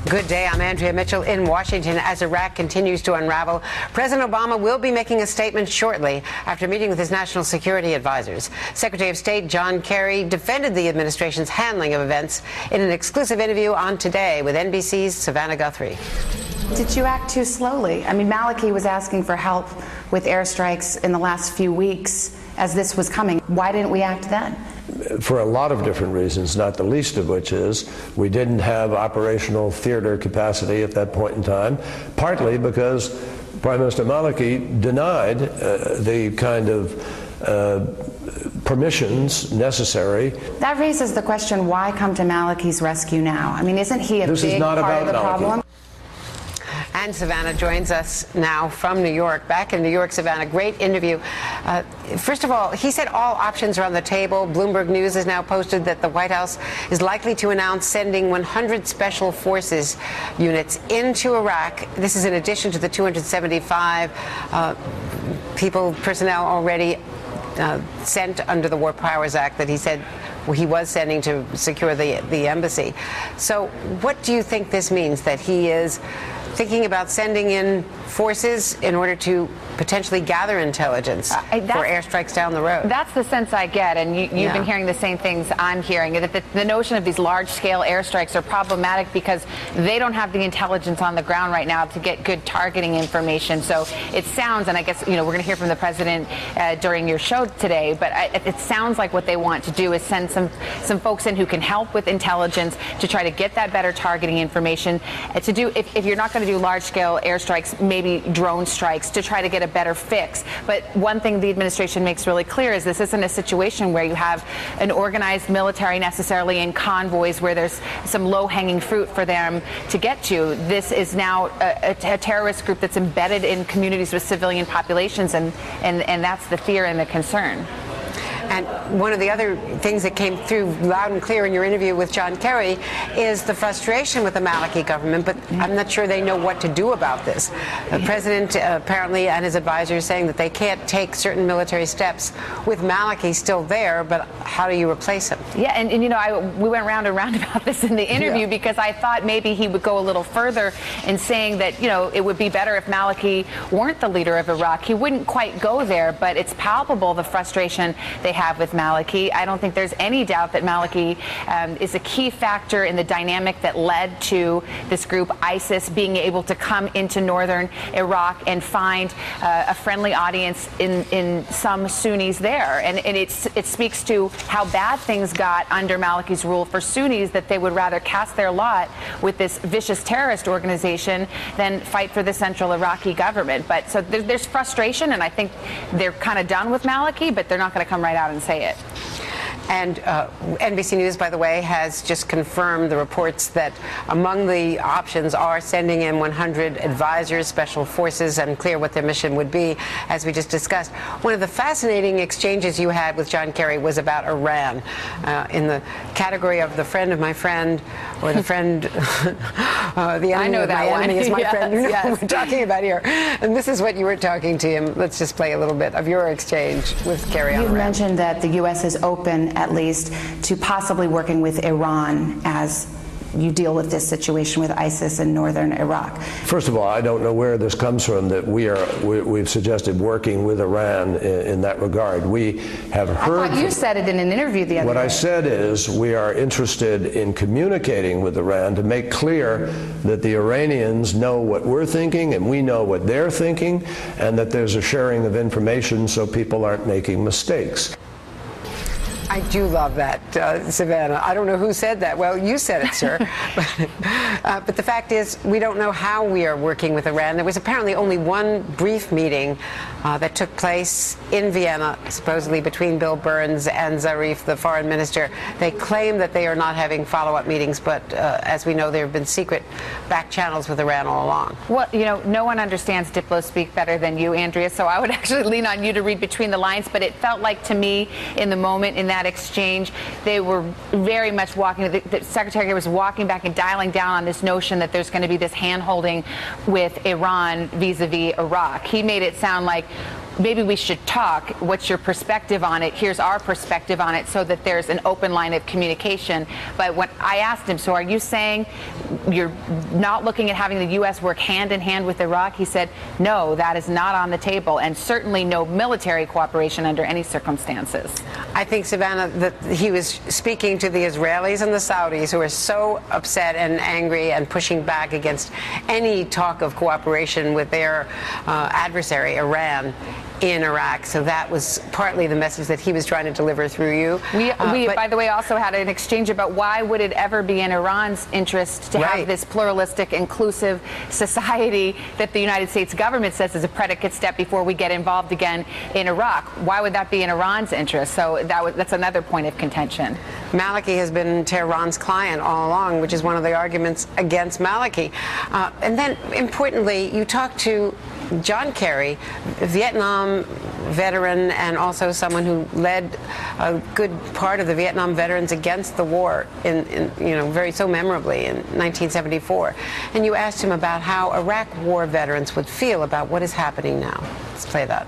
Good day. I'm Andrea Mitchell in Washington. As Iraq continues to unravel, President Obama will be making a statement shortly after meeting with his national security advisors. Secretary of State John Kerry defended the administration's handling of events in an exclusive interview on Today with NBC's Savannah Guthrie. Did you act too slowly? I mean, Maliki was asking for help with airstrikes in the last few weeks as this was coming. Why didn't we act then? For a lot of different reasons, not the least of which is we didn't have operational theater capacity at that point in time, partly because Prime Minister Maliki denied the kind of permissions necessary. That raises the question, why come to Maliki's rescue now? I mean, isn't he a big part of the problem? And Savannah joins us now from New York. Back in New York, Savannah, great interview. First of all, he said all options are on the table. Bloomberg News has now posted that the White House is likely to announce sending 100 special forces units into Iraq. This is in addition to the 275 personnel already sent under the War Powers Act that he said he was sending to secure the embassy. So what do you think this means, that he is thinking about sending in forces in order to potentially gather intelligence for airstrikes down the road? That's the sense I get, and you've been hearing the same things I'm hearing, that the notion of these large-scale airstrikes are problematic because they don't have the intelligence on the ground right now to get good targeting information. So it sounds, and I guess we're going to hear from the president during your show today, but it sounds like what they want to do is send some folks in who can help with intelligence to try to get that better targeting information. To do, if you're not going to do large-scale airstrikes, maybe drone strikes to try to get a better fix. But one thing the administration makes really clear is this isn't a situation where you have an organized military necessarily in convoys where there's some low-hanging fruit for them to get to. This is now a terrorist group that's embedded in communities with civilian populations, and that's the fear and the concern. And one of the other things that came through loud and clear in your interview with John Kerry is the frustration with the Maliki government, but I'm not sure they know what to do about this. The president apparently and his advisors saying that they can't take certain military steps with Maliki still there, but how do you replace him? Yeah, and we went round and round about this in the interview because I thought maybe he would go a little further in saying that, it would be better if Maliki weren't the leader of Iraq. He wouldn't quite go there, but it's palpable, the frustration they have with Maliki. I don't think there's any doubt that Maliki is a key factor in the dynamic that led to this group, ISIS, being able to come into northern Iraq and find a friendly audience in some Sunnis there. And it speaks to how bad things got under Maliki's rule for Sunnis, that they would rather cast their lot with this vicious terrorist organization than fight for the central Iraqi government. But so there's frustration, and I think they're kind of done with Maliki, but they're not going to come right out and say it. And NBC News, by the way, has just confirmed the reports that among the options are sending in 100 advisors, special forces, and clear what their mission would be, as we just discussed. One of the fascinating exchanges you had with John Kerry was about Iran, in the category of the friend of my friend, or the friend, the enemy of my enemy is my friend. You know what we're talking about here. And this is what you were talking to him. Let's just play a little bit of your exchange with Kerry on Iran. You've mentioned that the U.S. is open, at least, to possibly working with Iran as you deal with this situation with ISIS in northern Iraq. First of all, I don't know where this comes from that we've suggested working with Iran in that regard. We have heard. I thought you said it in an interview the other day. What I said is we are interested in communicating with Iran to make clear that the Iranians know what we're thinking and we know what they're thinking, and that there's a sharing of information so people aren't making mistakes. I do love that, Savannah. I don't know who said that. Well, you said it, sir. But the fact is, we don't know how we are working with Iran. There was apparently only one brief meeting that took place in Vienna, supposedly between Bill Burns and Zarif, the foreign minister. They claim that they are not having follow-up meetings, but as we know, there have been secret back channels with Iran all along. Well, no one understands Diplo-speak better than you, Andrea, so I would actually lean on you to read between the lines, but it felt like to me in the moment in that that exchange. They were very much walking, the Secretary was walking back and dialing down on this notion that there's going to be this hand-holding with Iran vis-a-vis Iraq. He made it sound like maybe we should talk. What's your perspective on it? Here's our perspective on it, so that there's an open line of communication. But when I asked him, so are you saying you're not looking at having the U.S. work hand in hand with Iraq? He said, no, that is not on the table, and certainly no military cooperation under any circumstances. I think, Savannah, that he was speaking to the Israelis and the Saudis, who are so upset and angry and pushing back against any talk of cooperation with their adversary, Iran, in Iraq. So that was partly the message that he was trying to deliver through you. We by the way, also had an exchange about why would it ever be in Iran's interest to have this pluralistic, inclusive society that the United States government says is a predicate step before we get involved again in Iraq. Why would that be in Iran's interest? So that's another point of contention. Maliki has been Tehran's client all along, which is one of the arguments against Maliki. And then, importantly, you talked to John Kerry, Vietnam veteran, and also someone who led a good part of the Vietnam veterans against the war in very so memorably in 1974. And you asked him about how Iraq war veterans would feel about what is happening now. Let's play that.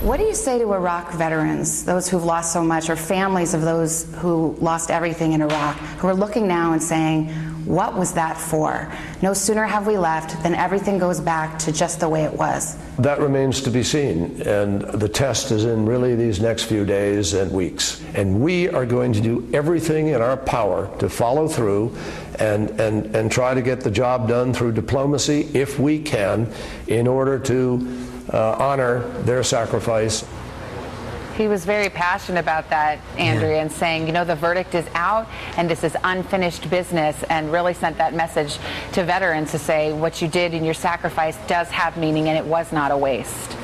What do you say to Iraq veterans, those who've lost so much, or families of those who lost everything in Iraq, who are looking now and saying, what was that for? No sooner have we left than everything goes back to just the way it was. That remains to be seen, and the test is in really these next few days and weeks. And we are going to do everything in our power to follow through and try to get the job done through diplomacy, if we can, in order to honor their sacrifice. He was very passionate about that, Andrea, and saying, the verdict is out and this is unfinished business, and really sent that message to veterans to say what you did and your sacrifice does have meaning and it was not a waste.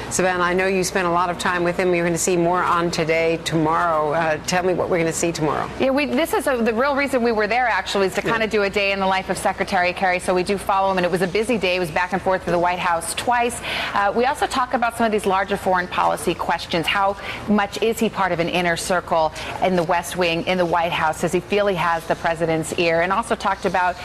Savannah, I know you spent a lot of time with him. You're going to see more on Today tomorrow. Tell me what we're going to see tomorrow. Yeah, this is the real reason we were there, actually, is to kind of do a day in the life of Secretary Kerry. So we do follow him, and it was a busy day. It was back and forth to the White House twice. We also talk about some of these larger foreign policy questions. How much is he part of an inner circle in the West Wing, in the White House? Does he feel he has the president's ear? And also talked about,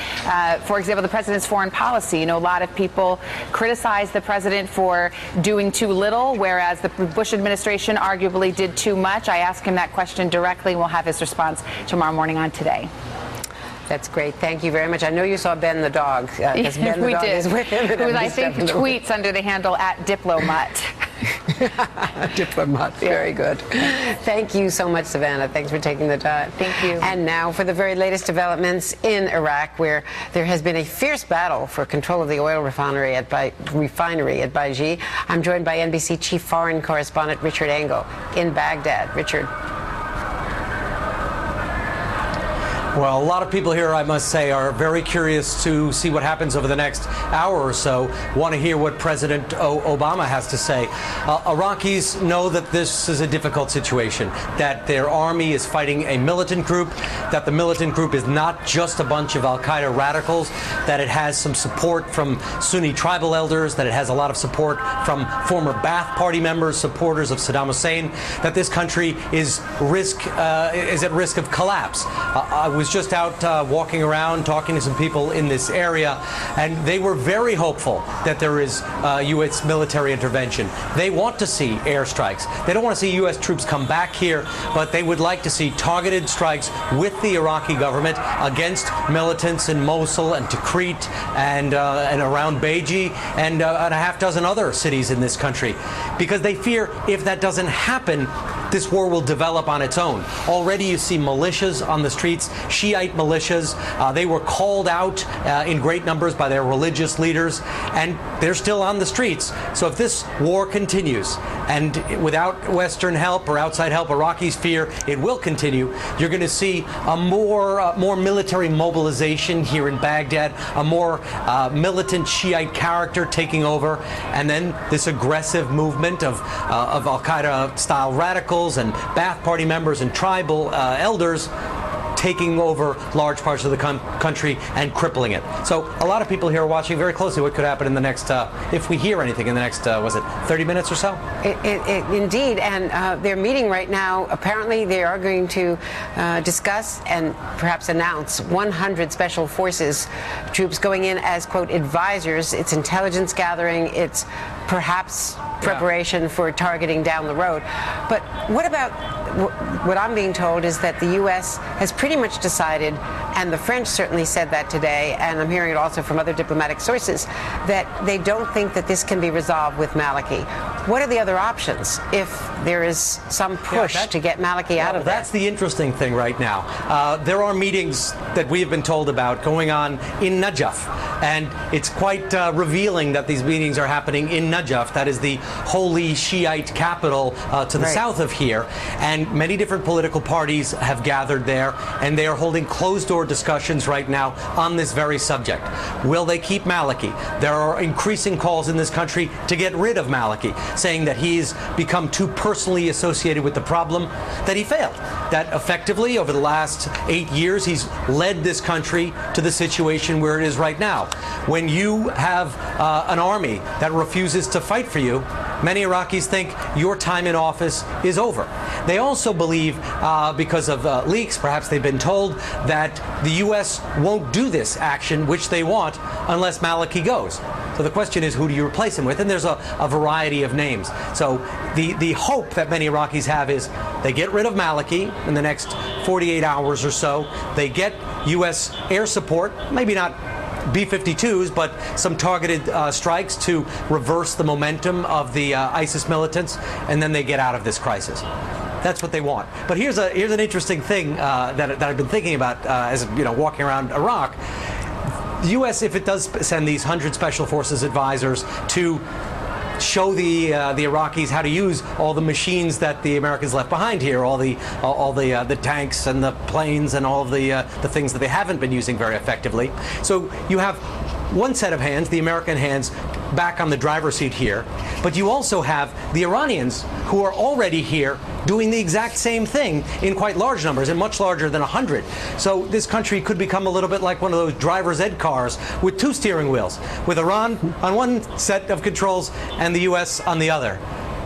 for example, the president's foreign policy. A lot of people criticize the president for doing too little, whereas the Bush administration arguably did too much. I asked him that question directly, and we'll have his response tomorrow morning on Today. That's great. Thank you very much. I know you saw Ben the dog, because Ben the dog is with him. Who, I think, tweets under the handle @Diplomat. Diplomat. Very good. Thank you so much, Savannah. Thanks for taking the time. Thank you. And now for the very latest developments in Iraq, where there has been a fierce battle for control of the oil refinery at Baiji. I'm joined by NBC Chief Foreign Correspondent Richard Engel in Baghdad. Richard. Well, a lot of people here, I must say, are very curious to see what happens over the next hour or so. Want to hear what President Obama has to say. Iraqis know that this is a difficult situation, that their army is fighting a militant group, that the militant group is not just a bunch of al-Qaeda radicals, that it has some support from Sunni tribal elders, that it has a lot of support from former Ba'ath Party members, supporters of Saddam Hussein, that this country is at risk of collapse. I was just out walking around talking to some people in this area, and they were very hopeful that there is U.S. military intervention. They want to see airstrikes. They don't want to see U.S. troops come back here, but they would like to see targeted strikes with the Iraqi government against militants in Mosul and Tikrit and around Baiji and a half dozen other cities in this country, because they fear if that doesn't happen, this war will develop on its own. Already you see militias on the streets, Shiite militias. They were called out in great numbers by their religious leaders, and they're still on the streets. So if this war continues, and without Western help or outside help, Iraqis fear it will continue, you're going to see a more military mobilization here in Baghdad, a more militant Shiite character taking over, and then this aggressive movement of al-Qaeda style radicals and Ba'ath Party members and tribal elders taking over large parts of the country and crippling it. So a lot of people here are watching very closely what could happen in the next, if we hear anything in the next, was it 30 minutes or so? Indeed, and they're meeting right now. Apparently they are going to discuss and perhaps announce 100 special forces troops going in as, quote, advisors. It's intelligence gathering. It's perhaps preparation for targeting down the road. But what about what I'm being told is that the U.S. has pretty much decided, and the French certainly said that today, and I'm hearing it also from other diplomatic sources, that they don't think that this can be resolved with Maliki. What are the other options if there is some push to get Maliki out of there? That's the interesting thing right now. There are meetings that we have been told about going on in Najaf, and it's quite revealing that these meetings are happening in Najaf. That is the holy Shiite capital to the south of here, and many different political parties have gathered there, and they are holding closed-door discussions right now on this very subject. Will they keep Maliki? There are increasing calls in this country to get rid of Maliki, saying that he's become too personally associated with the problem, that he failed, that effectively over the last 8 years he's led this country to the situation where it is right now. When you have an army that refuses to fight for you, many Iraqis think your time in office is over. They also believe, because of leaks, perhaps they've been told, that the U.S. won't do this action, which they want, unless Maliki goes. So the question is, who do you replace him with? And there's a variety of names. So the hope that many Iraqis have is they get rid of Maliki in the next 48 hours or so. They get U.S. air support, maybe not B-52s, but some targeted strikes to reverse the momentum of the ISIS militants, and then they get out of this crisis. That's what they want. But here's an interesting thing that I've been thinking about as walking around Iraq. The U.S., if it does send these 100 Special Forces advisors to show the Iraqis how to use all the machines that the Americans left behind here, all the tanks and the planes and all of the things that they haven't been using very effectively. So you have one set of hands, the American hands, back on the driver's seat here, but you also have the Iranians who are already here doing the exact same thing in quite large numbers, and much larger than 100. So this country could become a little bit like one of those driver's ed cars with 2 steering wheels, with Iran on one set of controls and the U.S. on the other.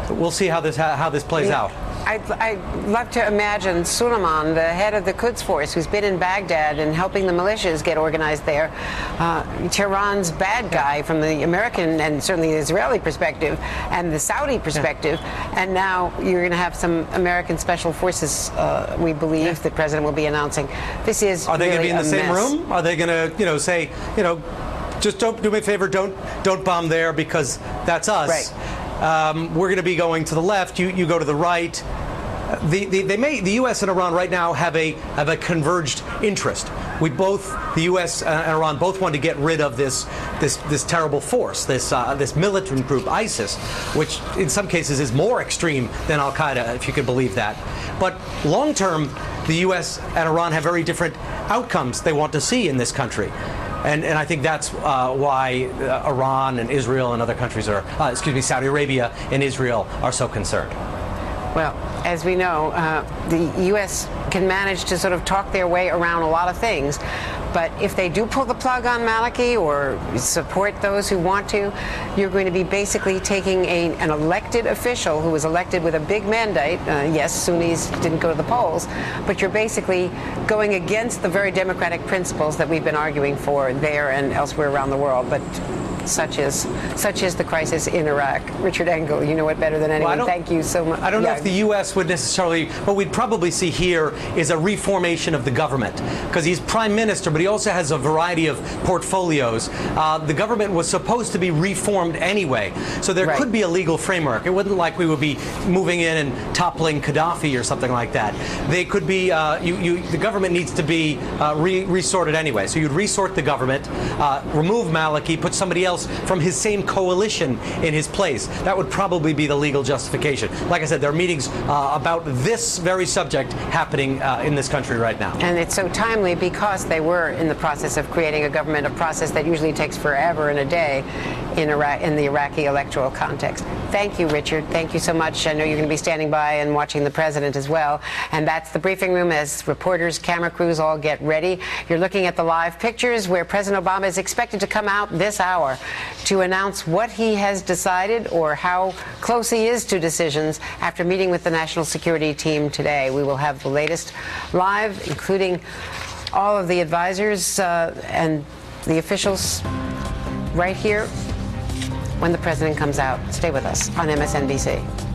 We'll see how this plays out. I'd love to imagine Suleiman, the head of the Quds Force, who's been in Baghdad and helping the militias get organized there, Tehran's bad guy from the American and certainly the Israeli perspective and the Saudi perspective, and now you're going to have some American special forces, we believe, the president will be announcing. This is Are they really going to be in the same mess. room? Are they going to, say, just don't do me a favor, don't bomb there because that's us. Right. We're going to be going to the left. You go to the right. The U.S. and Iran right now have a converged interest. The U.S. and Iran both want to get rid of this terrible force, this militant group, ISIS, which in some cases is more extreme than Al Qaeda, if you could believe that. But long term, the U.S. and Iran have very different outcomes they want to see in this country. And I think that's why Iran and Israel and other countries Saudi Arabia and Israel are so concerned. Well, as we know, the U.S. can manage to sort of talk their way around a lot of things. But if they do pull the plug on Maliki or support those who want to, you're going to be basically taking an elected official who was elected with a big mandate. Yes, Sunnis didn't go to the polls, but you're basically going against the very democratic principles that we've been arguing for there and elsewhere around the world. But such is the crisis in Iraq. Richard Engel, you know it better than anyone. Thank you so much. I don't know if the U.S. would necessarily, what we'd probably see here is a reformation of the government, because he's prime minister, but he also has a variety of portfolios. The government was supposed to be reformed anyway, so there could be a legal framework. It wasn't like we would be moving in and toppling Gaddafi or something like that. They could be, the government needs to be resorted anyway. So you'd resort the government, remove Maliki, put somebody else from his same coalition in his place. That would probably be the legal justification. Like I said, there are meetings about this very subject happening in this country right now. And it's so timely because they were in the process of creating a government, a process that usually takes forever and a day in Iraq, in the Iraqi electoral context. Thank you, Richard. Thank you so much. I know you're going to be standing by and watching the president as well. And that's the briefing room as reporters, camera crews all get ready. You're looking at the live pictures where President Obama is expected to come out this hour to announce what he has decided or how close he is to decisions after meeting with the national security team today. We will have the latest live, including all of the advisors and the officials right here when the president comes out. Stay with us on MSNBC.